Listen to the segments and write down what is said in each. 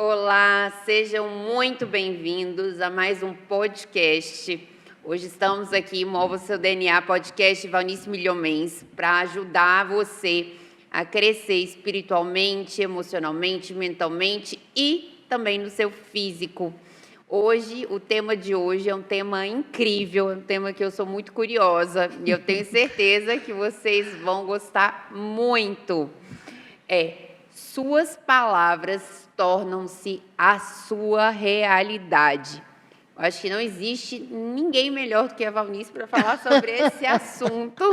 Olá, sejam muito bem-vindos a mais um podcast. Hoje estamos aqui, Mova Seu DNA, podcast Valnice Milhomens, para ajudar você a crescer espiritualmente, emocionalmente, mentalmente e também no seu físico. Hoje, o tema de hoje é um tema incrível, um tema que eu sou muito curiosa e eu tenho certeza que vocês vão gostar muito. Suas palavras tornam-se a sua realidade. Eu acho que não existe ninguém melhor do que a Valnice para falar sobre esse assunto.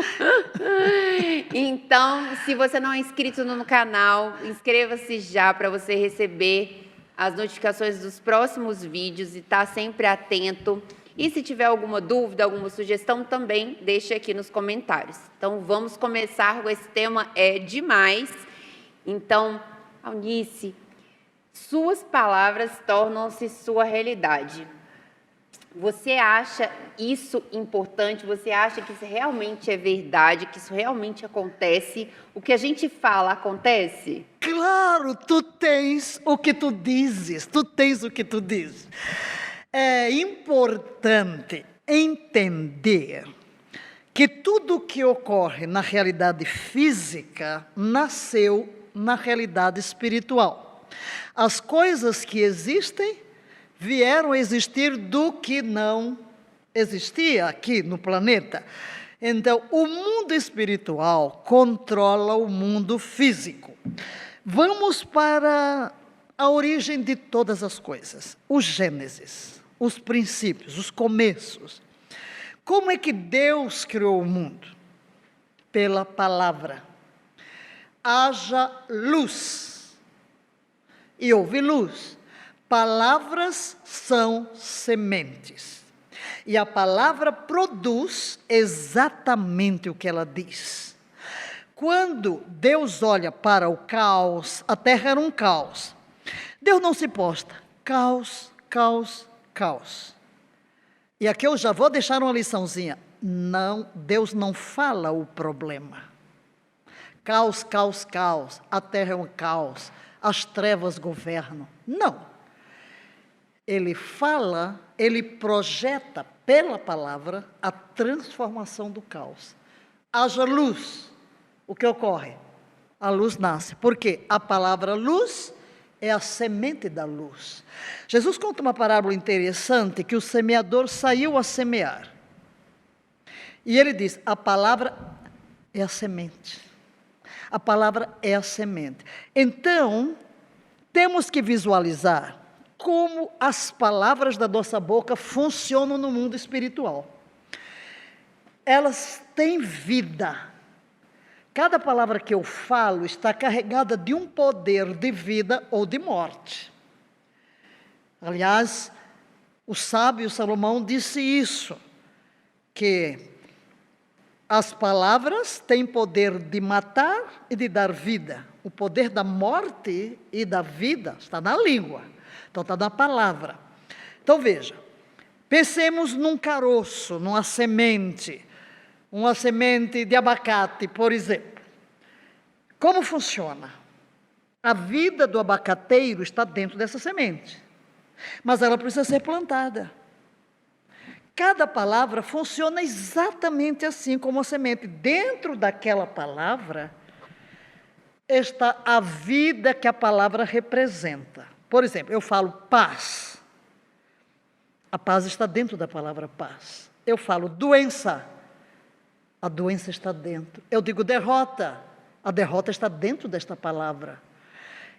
Então, se você não é inscrito no canal, inscreva-se já para você receber as notificações dos próximos vídeos e estar sempre atento. E se tiver alguma dúvida, alguma sugestão, também deixe aqui nos comentários. Então, vamos começar com esse tema, é demais. Então, Valnice, suas palavras tornam-se sua realidade. Você acha isso importante? Você acha que isso realmente é verdade? Que isso realmente acontece? O que a gente fala acontece? Claro, tu tens o que tu dizes, tu tens o que tu dizes. É importante entender que tudo o que ocorre na realidade física nasceu na realidade espiritual. As coisas que existem vieram a existir do que não existia aqui no planeta. Então, o mundo espiritual controla o mundo físico. Vamos para a origem de todas as coisas, o Gênesis, os princípios, os começos. Como é que Deus criou o mundo? Pela palavra. Haja luz. E houve luz. Palavras são sementes. E a palavra produz exatamente o que ela diz. Quando Deus olha para o caos, a terra era um caos. Deus não se posta. Caos, caos, caos. E aqui eu já vou deixar uma liçãozinha. Não, Deus não fala o problema. Caos, caos, caos. A terra é um caos. As trevas governam. Não. Ele fala, ele projeta pela palavra a transformação do caos. Haja luz. O que ocorre? A luz nasce. Por quê? A palavra luz é a semente da luz. Jesus conta uma parábola interessante que o semeador saiu a semear. E ele diz, a palavra é a semente. A palavra é a semente. Então, temos que visualizar como as palavras da nossa boca funcionam no mundo espiritual. Elas têm vida. Cada palavra que eu falo está carregada de um poder de vida ou de morte. Aliás, o sábio Salomão disse isso, que as palavras têm poder de matar e de dar vida. O poder da morte e da vida está na língua. Então está na palavra. Então veja, pensemos num caroço, numa semente, uma semente de abacate, por exemplo. Como funciona? A vida do abacateiro está dentro dessa semente, mas ela precisa ser plantada. Cada palavra funciona exatamente assim como a semente. Dentro daquela palavra está a vida que a palavra representa. Por exemplo, eu falo paz. A paz está dentro da palavra paz. Eu falo doença. A doença está dentro. Eu digo derrota. A derrota está dentro desta palavra.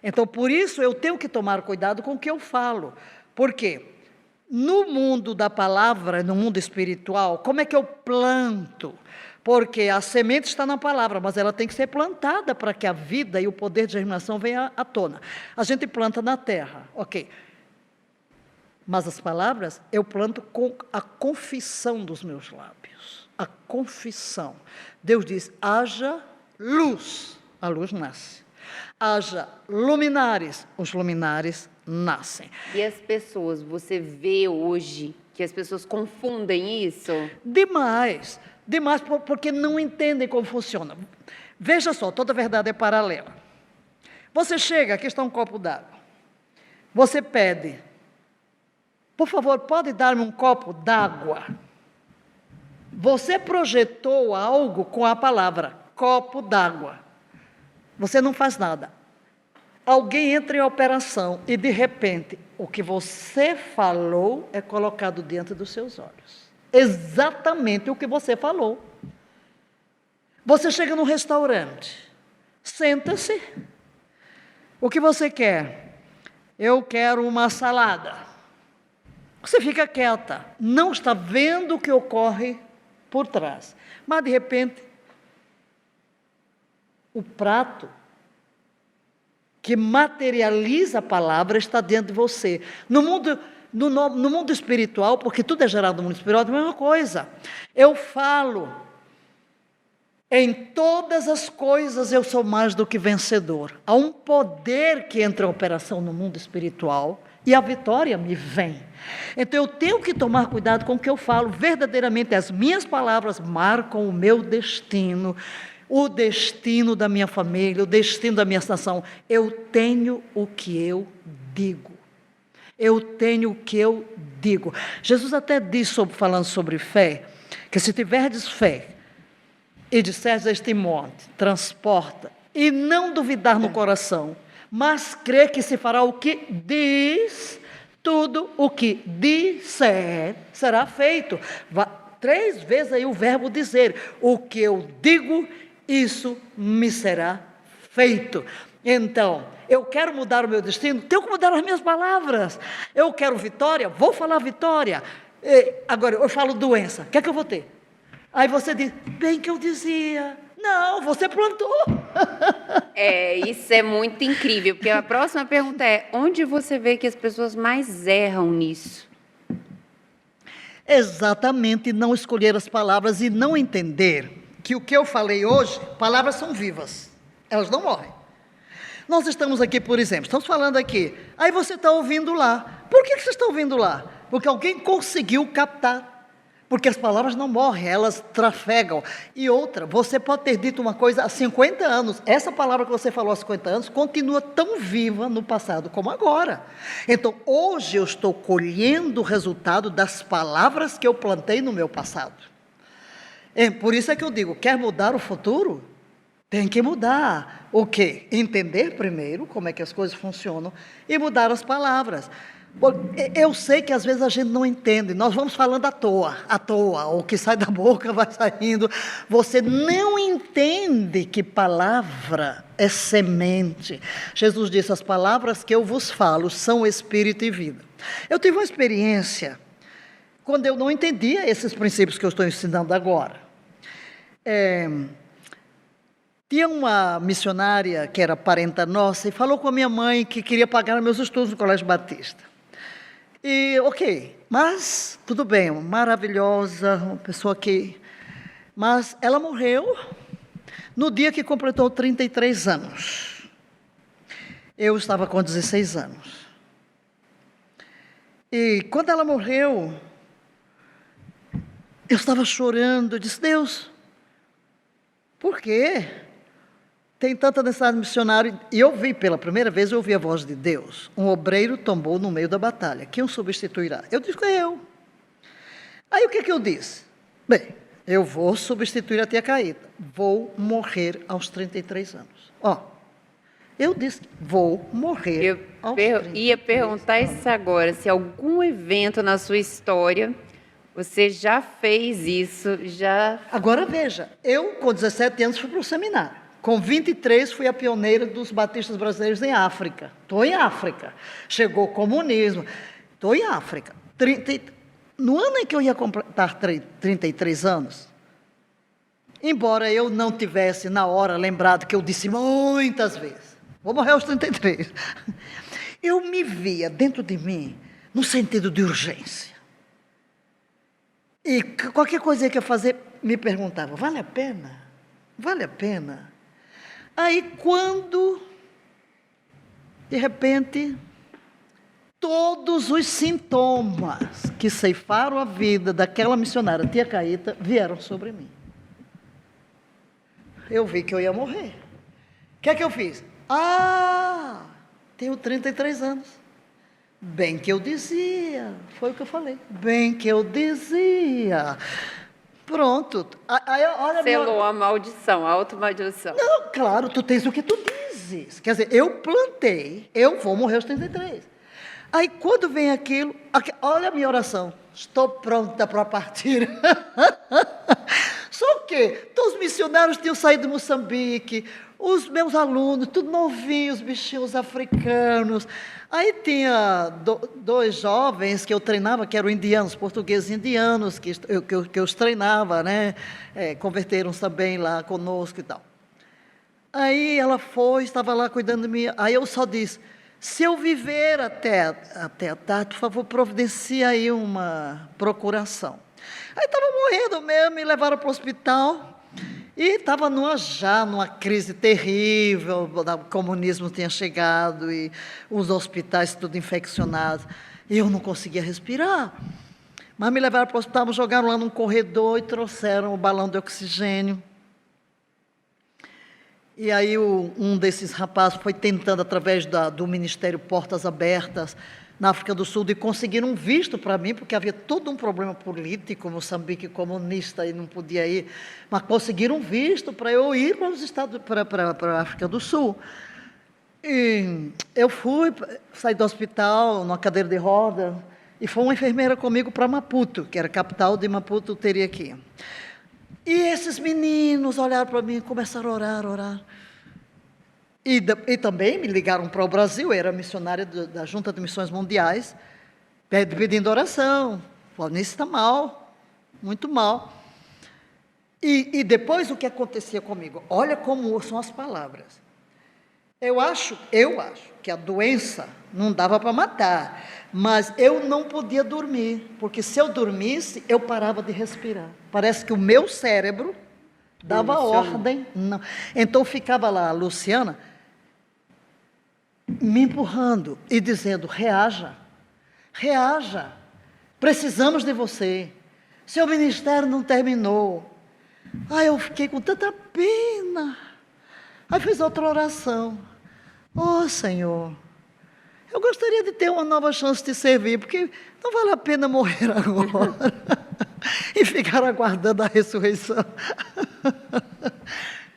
Então, por isso, eu tenho que tomar cuidado com o que eu falo. Por quê? No mundo da palavra, no mundo espiritual, como é que eu planto? Porque a semente está na palavra, mas ela tem que ser plantada para que a vida e o poder de germinação venha à tona. A gente planta na terra, ok. Mas as palavras eu planto com a confissão dos meus lábios. A confissão. Deus diz, haja luz, a luz nasce. Haja luminares, os luminares nascem. E as pessoas, você vê hoje que as pessoas confundem isso? Demais, porque não entendem como funciona. Veja só, toda verdade é paralela. Você chega, aqui está um copo d'água. você pede, por favor, pode dar-me um copo d'água? Você projetou algo com a palavra copo d'água. Você não faz nada. Alguém entra em operação e, de repente, o que você falou é colocado diante dos seus olhos. Exatamente o que você falou. Você chega num restaurante, senta-se. O que você quer? Eu quero uma salada. Você fica quieta, não está vendo o que ocorre por trás. Mas, de repente, o prato que materializa a palavra está dentro de você. No mundo espiritual, porque tudo é gerado no mundo espiritual, é a mesma coisa. Eu falo, em todas as coisas eu sou mais do que vencedor. Há um poder que entra em operação no mundo espiritual e a vitória me vem. Então eu tenho que tomar cuidado com o que eu falo. Verdadeiramente as minhas palavras marcam o meu destino, o destino da minha família, o destino da minha nação. Eu tenho o que eu digo. Eu tenho o que eu digo. Jesus até diz, falando sobre fé, que se tiverdes fé, e disseres a este monte, transporta, e não duvidar no coração, mas crer que se fará o que diz, tudo o que disser será feito. 3 vezes aí o verbo dizer, o que eu digo, isso me será feito. Então, eu quero mudar o meu destino, tenho que mudar as minhas palavras. Eu quero vitória, vou falar vitória. Agora, eu falo doença, o que é que eu vou ter? Aí você diz, bem que eu dizia. Não, você plantou. Isso é muito incrível, porque a próxima pergunta é, onde você vê que as pessoas mais erram nisso? Exatamente, não escolher as palavras e não entender que o que eu falei hoje, palavras são vivas, elas não morrem. Nós estamos aqui, por exemplo, estamos falando aqui, aí você está ouvindo lá. Por que você está ouvindo lá? Porque alguém conseguiu captar. Porque as palavras não morrem, elas trafegam. E outra, você pode ter dito uma coisa há 50 anos, essa palavra que você falou há 50 anos continua tão viva no passado como agora. Então, hoje eu estou colhendo o resultado das palavras que eu plantei no meu passado. Por isso é que eu digo, quer mudar o futuro? Tem que mudar. O quê? Entender primeiro como é que as coisas funcionam e mudar as palavras. Eu sei que às vezes a gente não entende, nós vamos falando à toa, o que sai da boca vai saindo, você não entende que palavra é semente. Jesus disse, as palavras que eu vos falo são espírito e vida. Eu tive uma experiência, quando eu não entendia esses princípios que eu estou ensinando agora. Tinha uma missionária que era parenta nossa e falou com a minha mãe que queria pagar meus estudos no Colégio Batista. E, ok, mas tudo bem, maravilhosa, uma pessoa que... Mas ela morreu no dia que completou 33 anos. Eu estava com 16 anos. E quando ela morreu, eu estava chorando, eu disse, Deus, por quê? Tem tanta necessidade de missionário, e eu vi, pela primeira vez, eu ouvi a voz de Deus. Um obreiro tombou no meio da batalha, quem o substituirá? Eu disse, é eu. Aí o que eu disse? Bem, eu vou substituir a tia Caíta, vou morrer aos 33 anos. Eu disse, vou morrer aos 33 anos. Eu ia perguntar isso agora, se algum evento na sua história, você já fez isso, Agora veja, eu com 17 anos fui para o seminário. Com 23, fui a pioneira dos batistas brasileiros em África. Estou em África. Chegou o comunismo. Estou em África. No ano em que eu ia completar 33 anos, embora eu não tivesse, na hora, lembrado que eu disse muitas vezes, vou morrer aos 33, eu me via dentro de mim, no sentido de urgência. E qualquer coisa que eu fazer, me perguntava, vale a pena? Vale a pena? Aí quando, de repente, todos os sintomas que ceifaram a vida daquela missionária, tia Caíta, vieram sobre mim. Eu vi que eu ia morrer. O que é que eu fiz? Tenho 33 anos. Bem que eu dizia, foi o que eu falei. Bem que eu dizia. Pronto. Aí, olha, Selou a maldição, a automaldição. não, claro, tu tens o que tu dizes. Quer dizer, eu plantei, eu vou morrer aos 33. Aí quando vem aquilo, olha a minha oração. Estou pronta para partir. Só que os missionários tinham saído de Moçambique, os meus alunos, tudo novinhos, bichinhos africanos. Aí tinha dois jovens que eu treinava, que eram indianos, portugueses indianos, que eu os treinava, né? Converteram também lá conosco e tal. Aí ela foi, estava lá cuidando de mim. Aí eu só disse, se eu viver até a tarde, por favor, providencie aí uma procuração. Aí estava morrendo mesmo, me levaram para o hospital. E estava numa crise terrível, o comunismo tinha chegado e os hospitais tudo infeccionados. E eu não conseguia respirar. Mas me levaram para o hospital, me jogaram lá num corredor e trouxeram o balão de oxigênio. E aí um desses rapazes foi tentando, através do Ministério Portas Abertas, na África do Sul, de conseguir um visto para mim, porque havia todo um problema político, Moçambique comunista, e não podia ir, mas conseguiram um visto para eu ir para os Estados, para a África do Sul. E eu saí do hospital, numa cadeira de roda, e foi uma enfermeira comigo para Maputo, que era a capital de Maputo, teria aqui. E esses meninos olharam para mim e começaram a orar. E também me ligaram para o Brasil, eu era missionária da Junta de Missões Mundiais, pedindo oração. Falaram, nisso está mal, muito mal. E depois o que acontecia comigo? Olha como são as palavras. Eu acho que a doença não dava para matar, mas eu não podia dormir, porque se eu dormisse, eu parava de respirar. Parece que o meu cérebro dava ordem. Não. Então ficava lá a Luciana me empurrando e dizendo, reaja, precisamos de você, seu ministério não terminou. Aí eu fiquei com tanta pena. Aí fiz outra oração. Senhor, eu gostaria de ter uma nova chance de servir, porque não vale a pena morrer agora e ficar aguardando a ressurreição.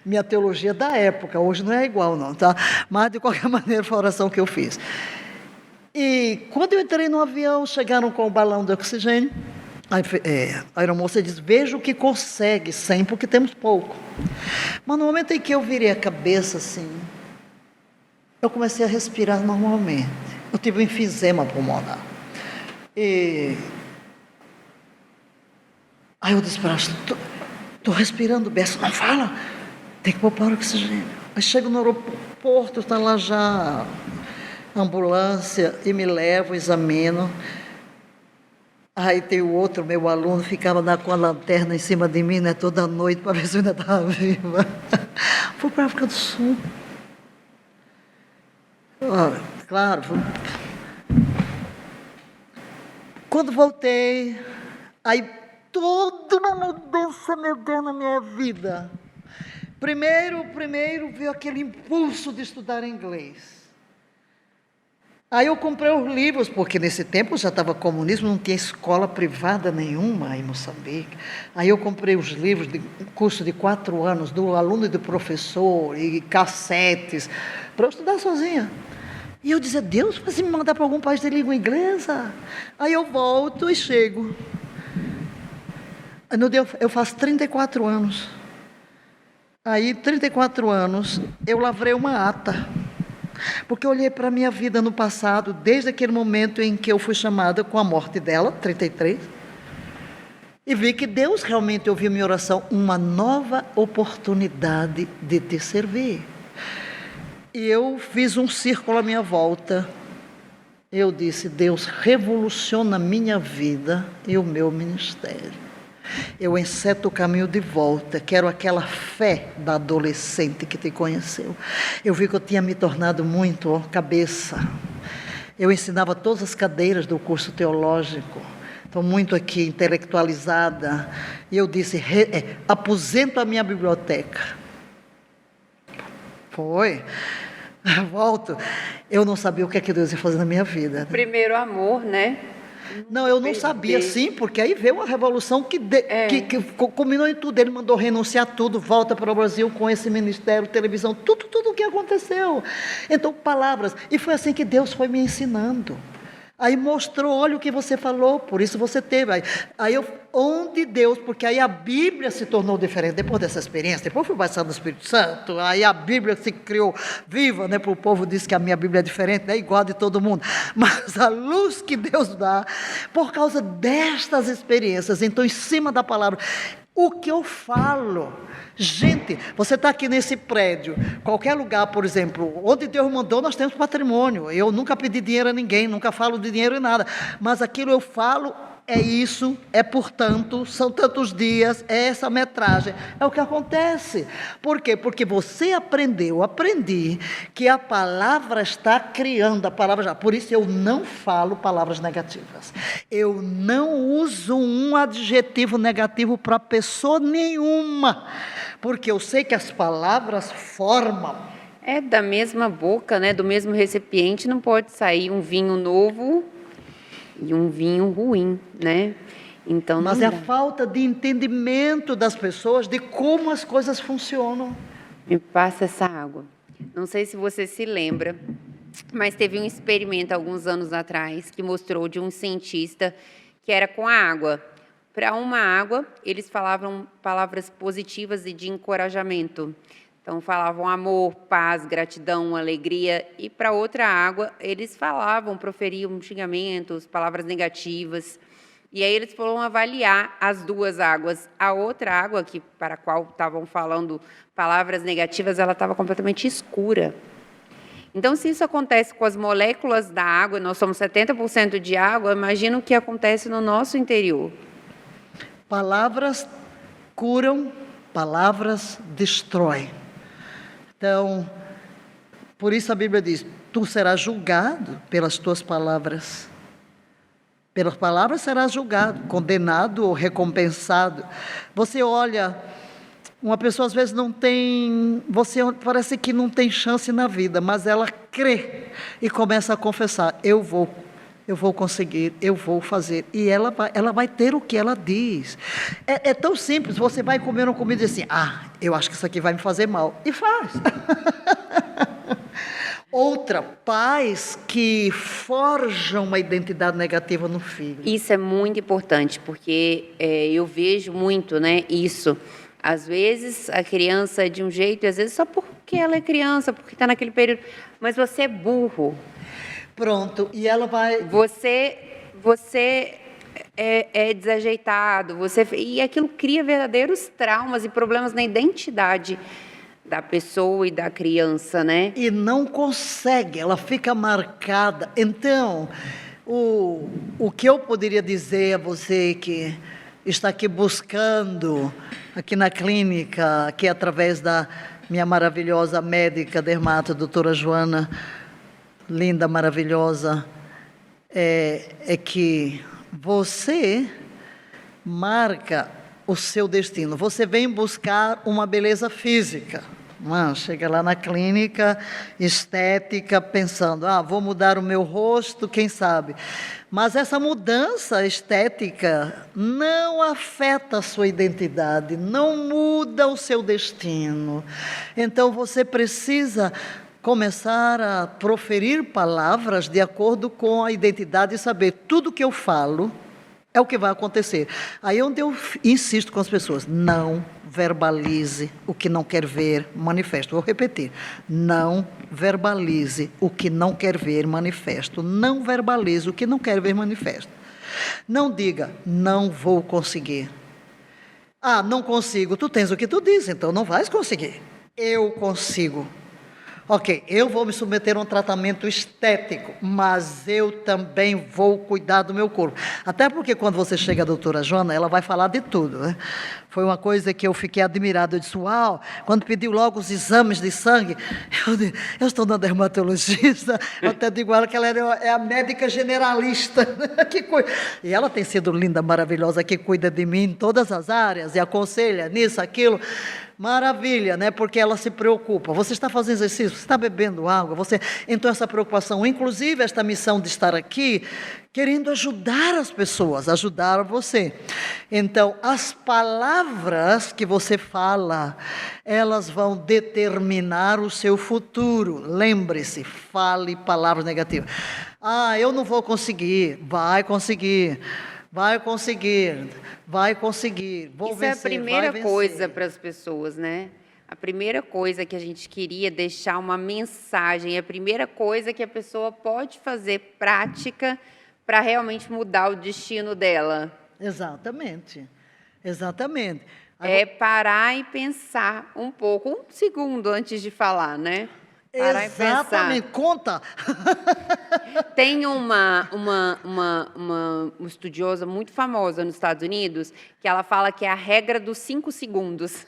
Minha teologia da época, hoje não é igual não, tá? Mas de qualquer maneira foi a oração que eu fiz. E quando eu entrei no avião, chegaram com o balão de oxigênio, a aeromoça disse, veja o que consegue, sem, porque temos pouco. Mas no momento em que eu virei a cabeça assim, eu comecei a respirar normalmente. Eu tive um enfisema pulmonar. Aí eu disse para ela, estou respirando bem, não fala. Tem que poupar o oxigênio. Aí chego no aeroporto, está lá já a ambulância, e me levo, examino. Aí tem o outro, meu aluno, ficava com a lanterna em cima de mim, né, toda noite, para ver se eu ainda estava viva. Fui para a África do Sul. Claro. Quando voltei, aí toda uma mudança, meu Deus, na minha vida. Primeiro veio aquele impulso de estudar inglês. Aí eu comprei os livros, porque nesse tempo já estava comunismo, não tinha escola privada nenhuma em Moçambique. Aí eu comprei os livros de curso de 4 anos, do aluno e do professor, e cassetes, para eu estudar sozinha. E eu dizia, Deus, vai me mandar para algum país de língua inglesa? Aí eu volto e chego. Eu faço 34 anos. Aí, 34 anos, eu lavrei uma ata, porque eu olhei para a minha vida no passado, desde aquele momento em que eu fui chamada com a morte dela, 33, e vi que Deus realmente ouviu minha oração, uma nova oportunidade de te servir. E eu fiz um círculo à minha volta, eu disse, Deus, revoluciona a minha vida e o meu ministério. Eu enceto o caminho de volta, quero aquela fé da adolescente que te conheceu. Eu vi que eu tinha me tornado muito cabeça. Eu ensinava todas as cadeiras do curso teológico, estou muito aqui intelectualizada. E eu disse, aposento a minha biblioteca. Foi. Volto, eu não sabia o que é que Deus ia fazer na minha vida, né? Primeiro amor, né? Não, eu não sabia, sim, porque aí veio uma revolução que culminou em tudo. Ele mandou renunciar tudo, volta para o Brasil com esse ministério, televisão, tudo o que aconteceu. Então, palavras. E foi assim que Deus foi me ensinando. Aí mostrou, olha o que você falou, por isso você teve. Onde Deus, porque aí a Bíblia se tornou diferente, depois dessa experiência, depois fui batizado no Espírito Santo, aí a Bíblia se criou viva, né? Para o povo diz que a minha Bíblia é diferente, não é igual a de todo mundo, mas a luz que Deus dá, por causa destas experiências, então em cima da palavra, o que eu falo, gente, você está aqui nesse prédio, qualquer lugar, por exemplo, onde Deus mandou, nós temos patrimônio. Eu nunca pedi dinheiro a ninguém, nunca falo de dinheiro em nada, mas aquilo eu falo, é isso, é portanto, são tantos dias, é essa metragem, é o que acontece. Por quê? Porque você aprendi que a palavra está criando, a palavra já, por isso eu não falo palavras negativas, eu não uso um adjetivo negativo para pessoa nenhuma, porque eu sei que as palavras formam. É da mesma boca, né? Do mesmo recipiente, não pode sair um vinho novo e um vinho ruim, né? Então, mas é a falta de entendimento das pessoas de como as coisas funcionam. Me passa essa água. Não sei se você se lembra, mas teve um experimento alguns anos atrás que mostrou de um cientista que era com a água. Para uma água, eles falavam palavras positivas e de encorajamento. Então, falavam amor, paz, gratidão, alegria. E para outra água, eles proferiam xingamentos, palavras negativas. E aí eles foram avaliar as duas águas. A outra água, para a qual estavam falando palavras negativas, ela estava completamente escura. Então, se isso acontece com as moléculas da água, nós somos 70% de água, imagina o que acontece no nosso interior. Palavras curam, palavras destroem. Então, por isso a Bíblia diz, tu serás julgado pelas tuas palavras. Pelas palavras serás julgado, condenado ou recompensado. Você olha, uma pessoa às vezes não tem, você parece que não tem chance na vida, mas ela crê e começa a confessar, eu vou conseguir, eu vou fazer. E ela vai ter o que ela diz. É tão simples, você vai comer uma comida e diz assim, eu acho que isso aqui vai me fazer mal. E faz. Outra, pais que forjam uma identidade negativa no filho. Isso é muito importante, porque eu vejo muito, né, isso. Às vezes a criança é de um jeito, e às vezes só porque ela é criança, porque está naquele período. Mas você é burro. Pronto, e ela vai... Você é desajeitado, e aquilo cria verdadeiros traumas e problemas na identidade da pessoa e da criança, né? E não consegue, ela fica marcada. Então, o que eu poderia dizer a você que está aqui buscando, aqui na clínica, aqui através da minha maravilhosa médica dermato, doutora Joana, linda, maravilhosa, é que você marca o seu destino. Você vem buscar uma beleza física. Chega lá na clínica estética pensando, vou mudar o meu rosto, quem sabe. Mas essa mudança estética não afeta a sua identidade, não muda o seu destino. Então você precisa começar a proferir palavras de acordo com a identidade e saber tudo que eu falo é o que vai acontecer. Aí é onde eu insisto com as pessoas, não verbalize o que não quer ver, manifesto. Vou repetir, não verbalize o que não quer ver, manifesto. Não verbalize o que não quer ver, manifesto. Não diga, não vou conseguir. Não consigo, tu tens o que tu diz, então não vais conseguir. Eu consigo. Ok, eu vou me submeter a um tratamento estético, mas eu também vou cuidar do meu corpo. Até porque quando você chega à doutora Joana, ela vai falar de tudo, né? Foi uma coisa que eu fiquei admirado. Eu disse, uau, quando pediu logo os exames de sangue, eu estou na dermatologista, eu até digo a ela que ela é a médica generalista. E ela tem sido linda, maravilhosa, que cuida de mim em todas as áreas, e aconselha nisso, aquilo. Maravilha, né? Porque ela se preocupa. Você está fazendo exercício, você está bebendo água, então essa preocupação, inclusive esta missão de estar aqui, querendo ajudar as pessoas, ajudar você. Então, as palavras que você fala, elas vão determinar o seu futuro. Lembre-se, fale palavras negativas. Eu não vou conseguir. Vai conseguir. Vai conseguir. Vai conseguir. Vou vencer. Isso é a primeira coisa para as pessoas, né? A primeira coisa que a gente queria deixar uma mensagem, a primeira coisa que a pessoa pode fazer prática para realmente mudar o destino dela. Exatamente. Exatamente. É parar e pensar um pouco, um segundo antes de falar, né? Parar Exatamente. E pensar. Conta. Tem uma estudiosa muito famosa nos Estados Unidos que ela fala que é a regra dos 5 segundos.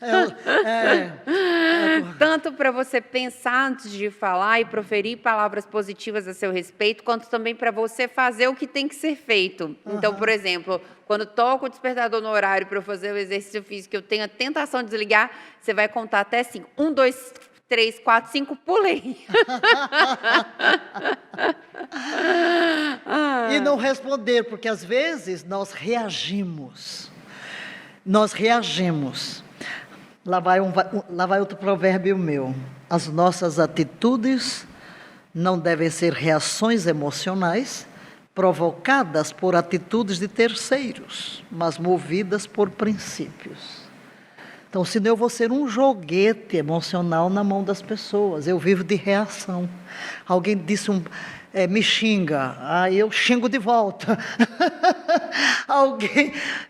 Tanto para você pensar antes de falar e proferir palavras positivas a seu respeito, quanto também para você fazer o que tem que ser feito. Então, por exemplo, quando toca o despertador no horário para eu fazer o exercício físico, eu tenho a tentação de desligar, você vai contar até 5. 1, 2, 3, 4, 5, pulei. E não responder, porque às vezes nós reagimos. Nós reagimos. Lá vai outro provérbio meu. As nossas atitudes não devem ser reações emocionais provocadas por atitudes de terceiros, mas movidas por princípios. Então, senão eu vou ser um joguete emocional na mão das pessoas. Eu vivo de reação. Alguém disse me xinga, aí eu xingo de volta.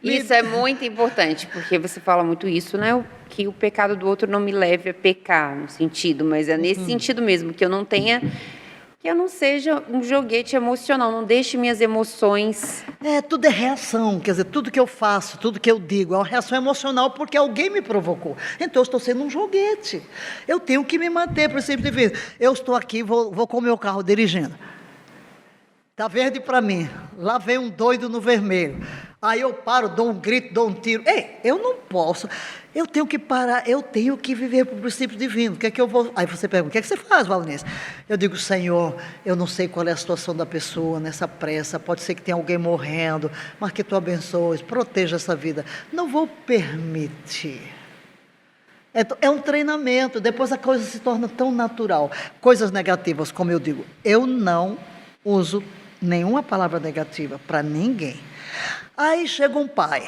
Isso é muito importante, porque você fala muito isso, né? Que o pecado do outro não me leve a pecar, no sentido, mas é nesse sentido mesmo, que eu não seja um joguete emocional, não deixe minhas emoções. Tudo é reação, quer dizer, tudo que eu faço, tudo que eu digo, é uma reação emocional porque alguém me provocou. Então eu estou sendo um joguete. Eu tenho que me manter, por exemplo, eu estou aqui, vou com o meu carro dirigindo. Está verde para mim, lá vem um doido no vermelho. Aí eu paro, dou um grito, dou um tiro. Eu não posso, eu tenho que parar, eu tenho que viver por princípio divino. O que é que eu vou... Aí você pergunta, o que é que você faz, Valnice? Eu digo, Senhor, eu não sei qual é a situação da pessoa nessa pressa, pode ser que tenha alguém morrendo, mas que Tu abençoes, proteja essa vida. Não vou permitir. É um treinamento, depois a coisa se torna tão natural. Coisas negativas, como eu digo, eu não uso nenhuma palavra negativa para ninguém. Aí chega um pai,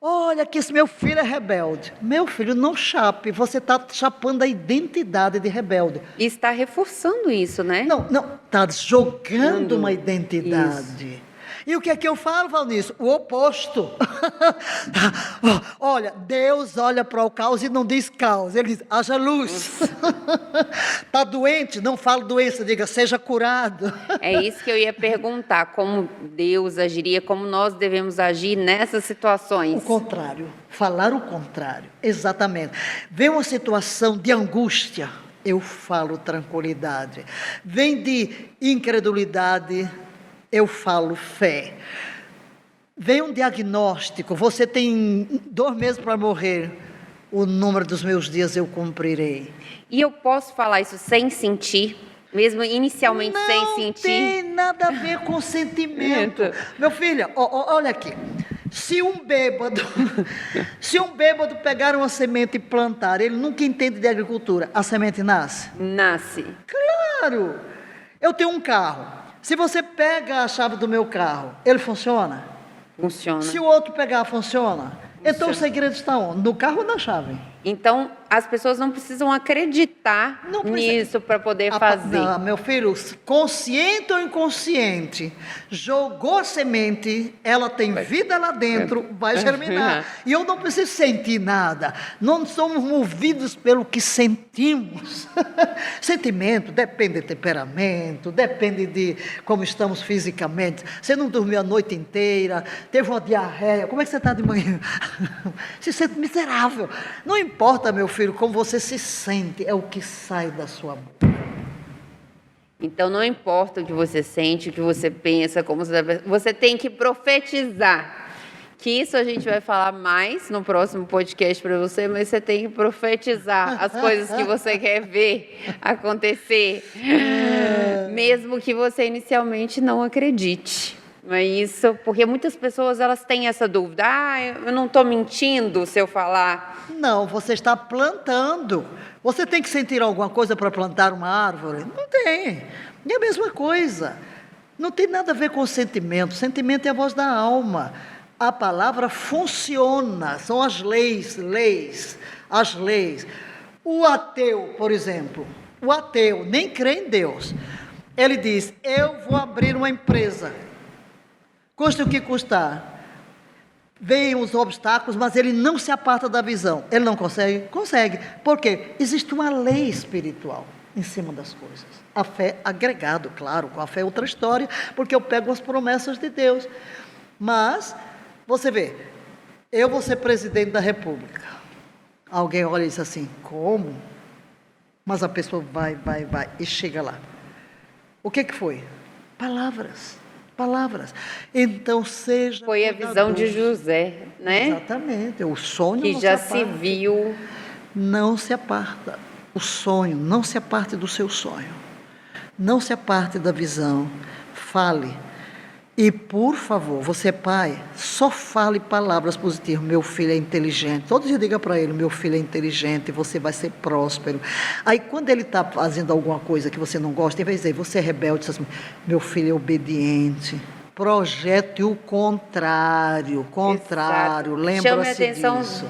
olha que esse meu filho é rebelde. Meu filho, não chape, você está chapando a identidade de rebelde. E está reforçando isso, né? Não, está jogando uma identidade. Isso. E o que é que eu falo, Valnice? O oposto. Olha, Deus olha para o caos e não diz caos, Ele diz, haja luz. Está doente? Não fala doença, diga, seja curado. É isso que eu ia perguntar, como Deus agiria, como nós devemos agir nessas situações. O contrário, falar o contrário, exatamente. Vem uma situação de angústia, eu falo tranquilidade. Vem de incredulidade, eu falo fé. Vem um diagnóstico, você tem 2 meses para morrer, o número dos meus dias eu cumprirei. E eu posso falar isso sem sentir, mesmo inicialmente sem sentir? Não tem nada a ver com sentimento. Meu filho, olha aqui, se um bêbado pegar uma semente e plantar, ele nunca entende de agricultura, a semente nasce? Nasce. Claro, eu tenho um carro. Se você pega a chave do meu carro, ele funciona? Funciona. Se o outro pegar, funciona? Então o segredo está onde? No carro ou na chave? Então, as pessoas não precisam acreditar nisso para poder fazer. Não, meu filho, consciente ou inconsciente, jogou a semente, ela tem vida lá dentro, vai germinar. E eu não preciso sentir nada. Não somos movidos pelo que sentimos. Sentimento depende de temperamento, depende de como estamos fisicamente. Você não dormiu a noite inteira, teve uma diarreia, como é que você está de manhã? Se sente miserável. Não importa, meu filho, como você se sente, é o que sai da sua boca. Então, não importa o que você sente, o que você pensa, como você tem que profetizar Que isso a gente vai falar mais no próximo podcast para você, mas você tem que profetizar as coisas que você quer ver acontecer, mesmo que você inicialmente não acredite. Não é isso? Porque muitas pessoas elas têm essa dúvida. Eu não estou mentindo se eu falar. Não, você está plantando. Você tem que sentir alguma coisa para plantar uma árvore? Não tem. É a mesma coisa. Não tem nada a ver com sentimento. Sentimento é a voz da alma. A palavra funciona. São as leis. As leis. O ateu, por exemplo. O ateu nem crê em Deus. Ele diz, eu vou abrir uma empresa. Custe o que custar. Vêm os obstáculos, mas ele não se aparta da visão. Ele não consegue? Consegue. Por quê? Existe uma lei espiritual em cima das coisas. A fé agregado, claro, com a fé é outra história, porque eu pego as promessas de Deus. Mas, você vê, eu vou ser presidente da República. Alguém olha e diz assim, como? Mas a pessoa vai, e chega lá. O que foi? Palavras. Então seja. Foi a visão de José, né? Exatamente. O sonho que já se viu. Não se aparta. O sonho, não se aparte do seu sonho. Não se aparte da visão. Fale. E, por favor, você é pai, só fale palavras positivas. Meu filho é inteligente. Todo dia diga para ele, meu filho é inteligente, você vai ser próspero. Aí, quando ele está fazendo alguma coisa que você não gosta, em vez de dizer, você é rebelde, assim, meu filho é obediente. Projete o contrário. Lembra-se atenção disso.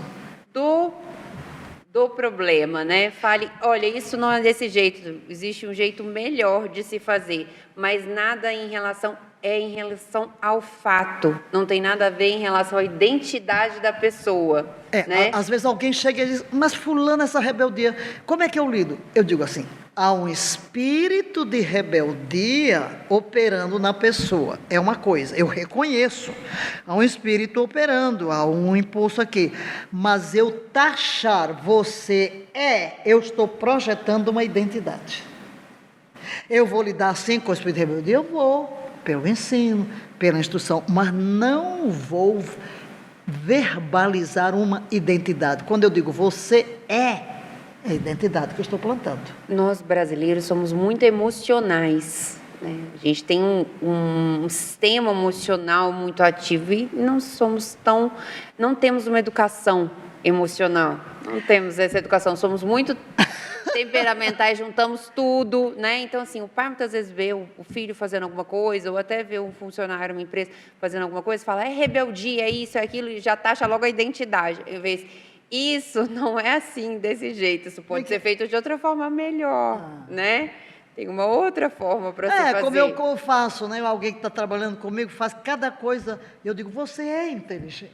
do problema, né? Fale, olha, isso não é desse jeito, existe um jeito melhor de se fazer, mas nada em relação ao fato, não tem nada a ver em relação à identidade da pessoa. Né? Às vezes alguém chega e diz, mas fulano, essa rebeldia, como é que eu lido? Eu digo assim, há um espírito de rebeldia operando na pessoa, é uma coisa, eu reconheço, há um espírito operando, há um impulso aqui, mas eu taxar eu estou projetando uma identidade. Eu vou lidar assim com o espírito de rebeldia? Eu vou, pelo ensino, pela instrução, mas não vou verbalizar uma identidade. Quando eu digo você é a identidade que eu estou plantando. Nós brasileiros somos muito emocionais, né? A gente tem um sistema emocional muito ativo e não temos uma educação emocional, não temos essa educação, somos muito temperamentais, juntamos tudo, né? Então, assim, o pai muitas vezes vê o filho fazendo alguma coisa, ou até vê um funcionário, uma empresa fazendo alguma coisa, fala, é rebeldia, é isso, é aquilo, e já taxa logo a identidade. Em vez, isso não é assim, desse jeito, isso pode ser feito de outra forma melhor, né? Tem uma outra forma para se fazer. Como eu faço, né? Alguém que está trabalhando comigo faz cada coisa, eu digo, você é inteligente.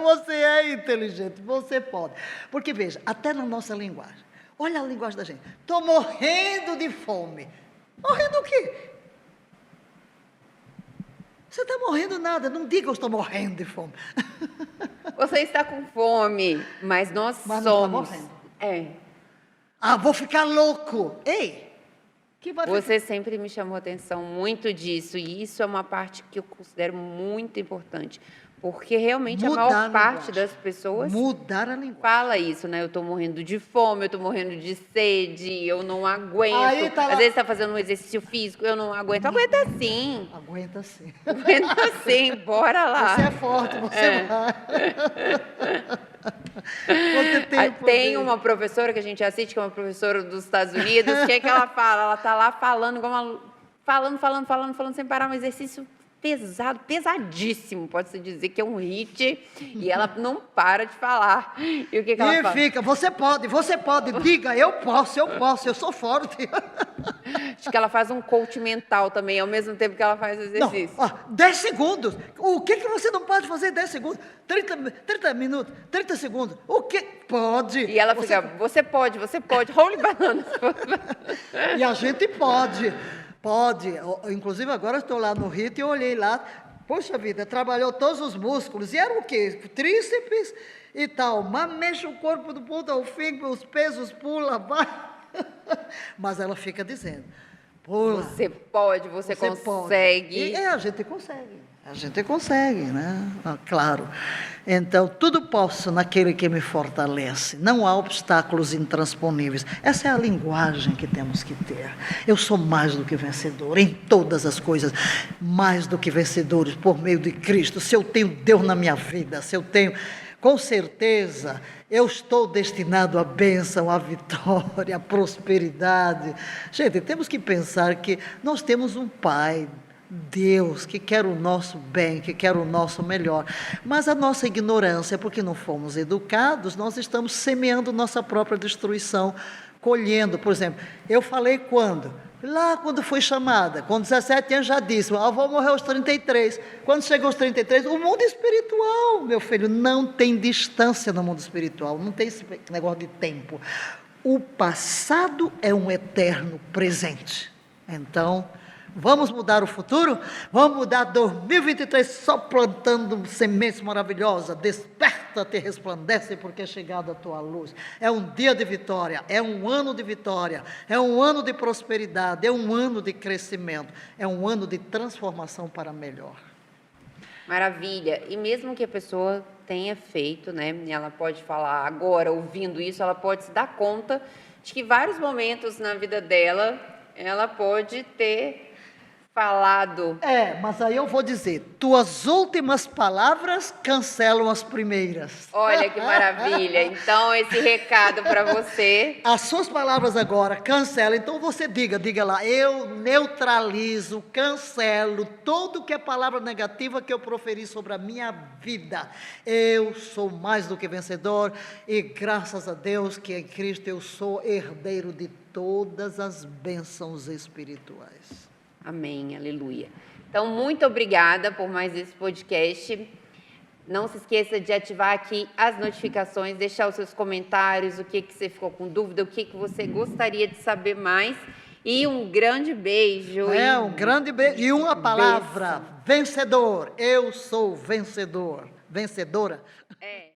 Você é inteligente, você pode. Porque, veja, até na nossa linguagem, olha a linguagem da gente. Estou morrendo de fome. Morrendo o quê? Você está morrendo nada. Não diga eu estou morrendo de fome. Você está com fome, mas nós somos. Não está morrendo. Vou ficar louco. Ei! Você sempre me chamou a atenção muito disso. E isso é uma parte que eu considero muito importante. Porque realmente a maior parte das pessoas mudar a linguagem. Fala isso, né? Eu estou morrendo de fome, eu estou morrendo de sede, eu não aguento. Às vezes está fazendo um exercício físico, eu não aguento. Aguenta sim. Aguenta sim. Aguenta sim, bora lá. Você é forte, você vai. Você tem uma professora que a gente assiste, que é uma professora dos Estados Unidos, o que é que ela fala? Ela está lá falando, falando sem parar, um exercício pesado, pesadíssimo, pode-se dizer que é um hit, e ela não para de falar. E o que ela fala? Fica, você pode, diga, eu posso, eu sou forte. Acho que ela faz um coach mental também, ao mesmo tempo que ela faz o exercício. 10 segundos, o que você não pode fazer em 10 segundos? 30 minutos, 30 segundos, o que? Pode. E ela fica, você pode, holy bananas. E a gente pode. Pode, inclusive agora estou lá no HIIT e eu olhei lá, poxa vida, trabalhou todos os músculos, e era o quê? Tríceps e tal, mas mexe o corpo do ponto ao fim, os pesos pula, vai. Mas ela fica dizendo, Pula. Você pode, você consegue. Pode. A gente consegue. A gente consegue, né? Claro. Então, tudo posso naquele que me fortalece. Não há obstáculos intransponíveis. Essa é a linguagem que temos que ter. Eu sou mais do que vencedor em todas as coisas. Mais do que vencedores por meio de Cristo. Se eu tenho Deus na minha vida, se eu tenho... Com certeza, eu estou destinado à bênção, à vitória, à prosperidade. Gente, temos que pensar que nós temos um Pai, Deus, que quer o nosso bem, que quer o nosso melhor. Mas a nossa ignorância, porque não fomos educados, nós estamos semeando nossa própria destruição, colhendo. Por exemplo, eu falei quando? Lá quando fui chamada, com 17 anos já disse, vou morrer aos 33. Quando chegou aos 33, o mundo espiritual, meu filho, não tem distância no mundo espiritual, não tem esse negócio de tempo. O passado é um eterno presente. Então, vamos mudar o futuro? Vamos mudar 2023 só plantando sementes maravilosas. Desperta-te, resplandece, porque é chegada a tua luz. É um dia de vitória, é um ano de vitória, é um ano de prosperidade, é um ano de crescimento, é um ano de transformação para melhor. Maravilha. E mesmo que a pessoa tenha feito, né? Ela pode falar agora, ouvindo isso, ela pode se dar conta de que vários momentos na vida dela, ela pode ter falado. Mas aí eu vou dizer, tuas últimas palavras cancelam as primeiras. Olha que maravilha. Então, esse recado para você. As suas palavras agora cancelam. Então você diga lá, eu neutralizo, cancelo tudo que é palavra negativa que eu proferi sobre a minha vida. Eu sou mais do que vencedor e graças a Deus que em Cristo eu sou herdeiro de todas as bênçãos espirituais. Amém, aleluia. Então, muito obrigada por mais esse podcast. Não se esqueça de ativar aqui as notificações, deixar os seus comentários, o que você ficou com dúvida, o que você gostaria de saber mais. E um grande beijo. Um grande beijo. E uma palavra, vencedor. Eu sou vencedor. Vencedora.